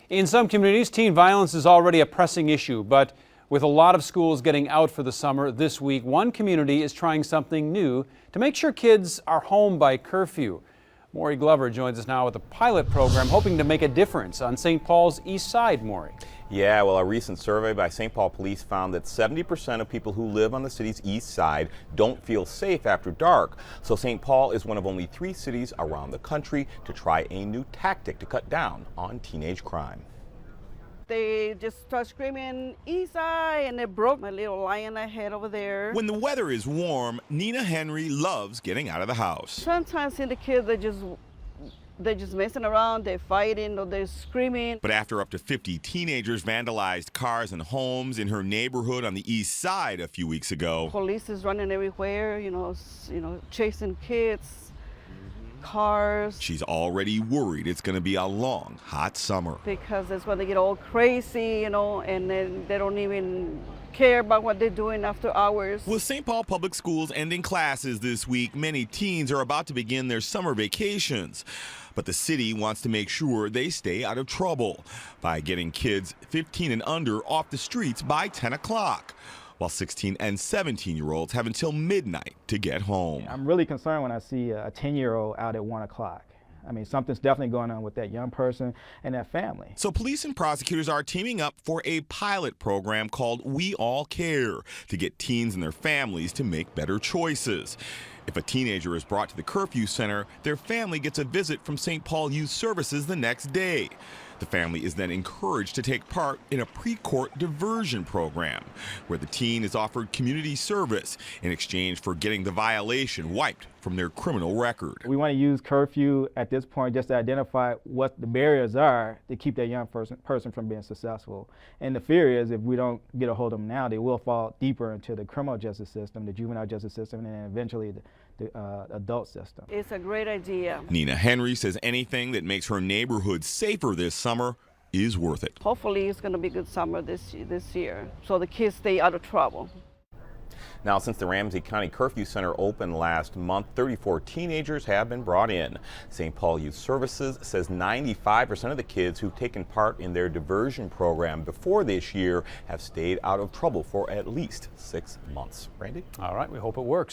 In some communities, teen violence is already a pressing issue, but with a lot of schools getting out for the summer this week, one community is trying something new to make sure kids are home by curfew. Maury Glover joins us now with a pilot program hoping to make a difference on St. Paul's East Side. Maury. Yeah, well, a recent survey by St. Paul Police found that 70% of people who live on the city's east side don't feel safe after dark. So St. Paul is one of only 3 cities around the country to try a new tactic to cut down on teenage crime. They just start screaming, "East side," and they broke my little lion I had over there. When the weather is warm, Nina Henry loves getting out of the house. Sometimes see the kids, they're just messing around, they're fighting, or they're screaming. But after up to 50 teenagers vandalized cars and homes in her neighborhood on the east side a few weeks ago, Police is running everywhere, chasing kids, cars. she's already worried it's going to be a long, hot summer. Because that's when they get all crazy, and then they don't even care about what they're doing after hours. With St. Paul Public Schools ending classes this week, many teens are about to begin their summer vacations. But the city wants to make sure they stay out of trouble by getting kids 15 and under off the streets by 10 o'clock, while 16 and 17-year-olds have until midnight to get home. I'm really concerned when I see a 10-year-old out at 1 o'clock. I mean, something's definitely going on with that young person and that family. So police and prosecutors are teaming up for a pilot program called We All Care to get teens and their families to make better choices. If a teenager is brought to the curfew center, their family gets a visit from St. Paul Youth Services the next day. The family is then encouraged to take part in a pre-court diversion program, where the teen is offered community service in exchange for getting the violation wiped from their criminal record. We want to use curfew at this point just to identify what the barriers are to keep that young person from being successful. And the fear is if we don't get a hold of them now, they will fall deeper into the criminal justice system, the juvenile justice system, and then eventually the adult system. It's a great idea. Nina Henry says anything that makes her neighborhood safer this summer is worth it. Hopefully it's going to be a good summer this year, so the kids stay out of trouble. Now, since the Ramsey County Curfew Center opened last month, 34 teenagers have been brought in. St. Paul Youth Services says 95% of the kids who've taken part in their diversion program before this year have stayed out of trouble for at least 6 months. Randy? All right, we hope it works.